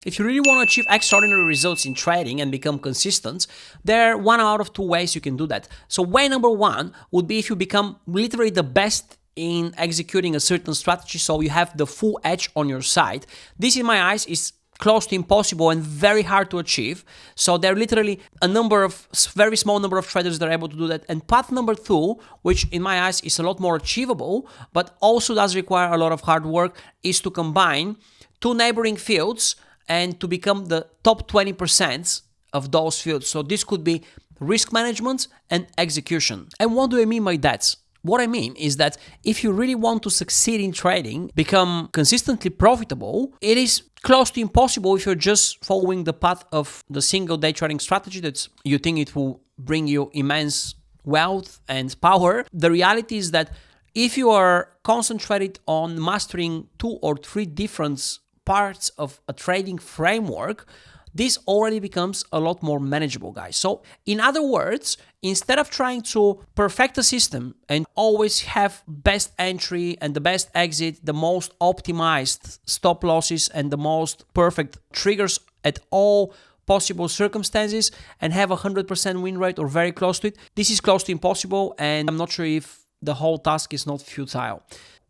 If you really want to achieve extraordinary results in trading and become consistent, there are one out of two ways you can do that. So way number one would be if you become literally the best in executing a certain strategy, so you have the full edge on your side. This, in my eyes, is close to impossible and very hard to achieve. So there are literally a number of very small number of traders that are able to do that. And path number two, which in my eyes is a lot more achievable, but also does require a lot of hard work, is to combine two neighboring fields and to become the top 20% of those fields. So this could be risk management and execution. And what do I mean by that? What I mean is that if you really want to succeed in trading, become consistently profitable, it is close to impossible if you're just following the path of the single day trading strategy that you think it will bring you immense wealth and power. The reality is that if you are concentrated on mastering two or three different parts of a trading framework, this already becomes a lot more manageable, guys. So in other words, instead of trying to perfect a system and always have best entry and the best exit, the most optimized stop losses and the most perfect triggers at all possible circumstances and have a 100% win rate or very close to it, this is close to impossible, and I'm not sure if the whole task is not futile.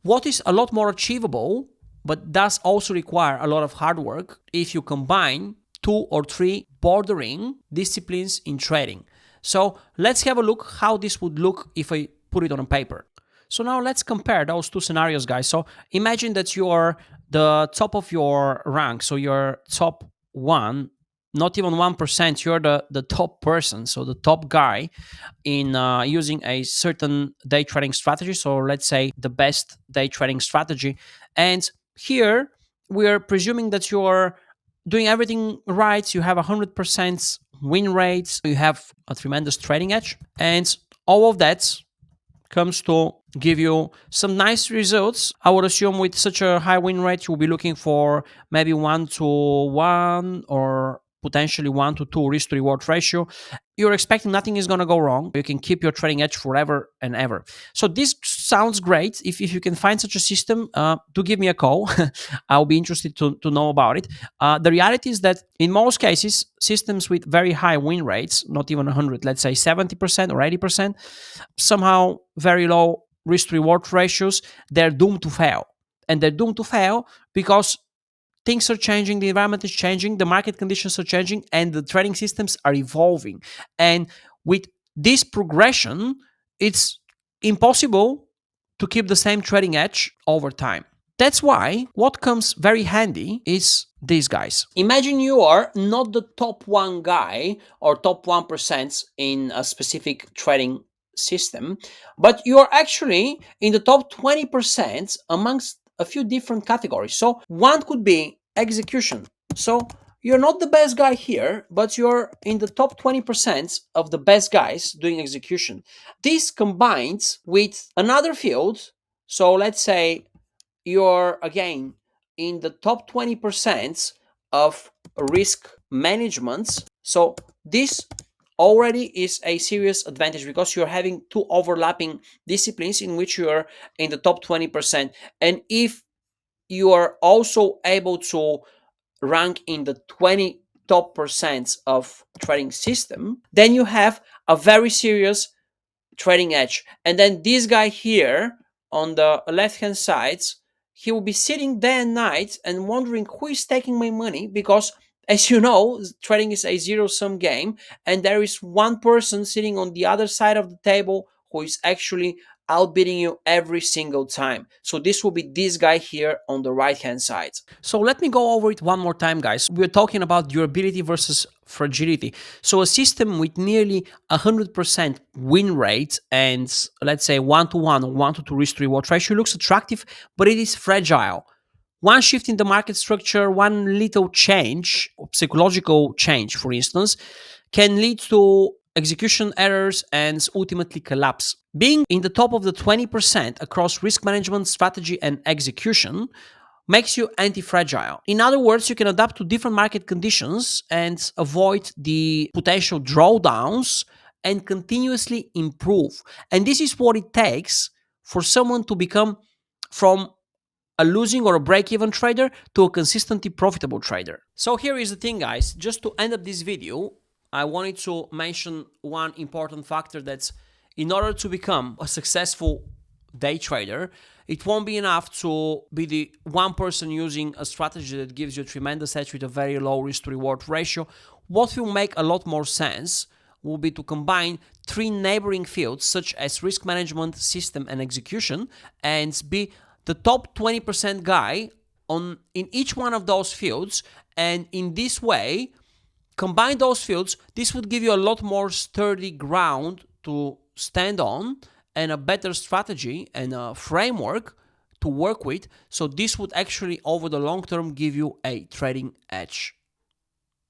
What is a lot more achievable but does also require a lot of hard work if you combine two or three bordering disciplines in trading. So let's have a look how this would look if I put it on a paper. So now let's compare those two scenarios, guys. So imagine that you are the top of your rank. So you're top one, not even 1%, you're the top person, so the top guy in using a certain day trading strategy. So let's say the best day trading strategy. And here we're presuming that you're doing everything right. You have 100% win rates. You have a tremendous trading edge. And all of that comes to give you some nice results. I would assume with such a high win rate, you'll be looking for maybe 1-to-1 or potentially 1-to-2 risk to reward ratio. You're expecting nothing is going to go wrong. You can keep your trading edge forever and ever. So this sounds great. If you can find such a system, do give me a call. I'll be interested to know about it. The reality is that in most cases, systems with very high win rates, not even 100, let's say 70% or 80%, somehow very low risk to reward ratios, they're doomed to fail. And they're doomed to fail because things are changing, the environment is changing, the market conditions are changing, and the trading systems are evolving. And with this progression, it's impossible to keep the same trading edge over time. That's why what comes very handy is these guys. Imagine you are not the top one guy or top 1% in a specific trading system, but you are actually in the top 20% amongst a few different categories. So one could be execution. So you're not the best guy here, but you're in the top 20% of the best guys doing execution. This combines with another field. So let's say you're again in the top 20% of risk management. So this already is a serious advantage because you're having two overlapping disciplines in which you're in the top 20%. And if you are also able to rank in the 20 top percent of trading system, then you have a very serious trading edge. And then this guy here on the left hand side, he will be sitting day and night and wondering who is taking my money, because as you know, trading is a zero sum game, and there is one person sitting on the other side of the table who is actually outbidding you every single time. So this will be this guy here on the right hand side. So let me go over it one more time, guys. We're talking about durability versus fragility. So a system with nearly 100% win rate and let's say 1-to-1 or 1-to-2 risk to reward ratio looks attractive, but it is fragile. One shift in the market structure, one little change, psychological change, for instance, can lead to execution errors and ultimately collapse. Being in the top of the 20% across risk management, strategy, and execution makes you anti-fragile. In other words, you can adapt to different market conditions and avoid the potential drawdowns and continuously improve. And this is what it takes for someone to become from a losing or a break-even trader to a consistently profitable trader. So here is the thing, guys. Just to end up this video, I wanted to mention one important factor that's in order to become a successful day trader, it won't be enough to be the one person using a strategy that gives you a tremendous edge with a very low risk to reward ratio. What will make a lot more sense will be to combine three neighboring fields such as risk management, system, and execution, and be the top 20% guy in each one of those fields. And in this way, combine those fields. This would give you a lot more sturdy ground to stand on and a better strategy and a framework to work with. So this would actually, over the long term, give you a trading edge.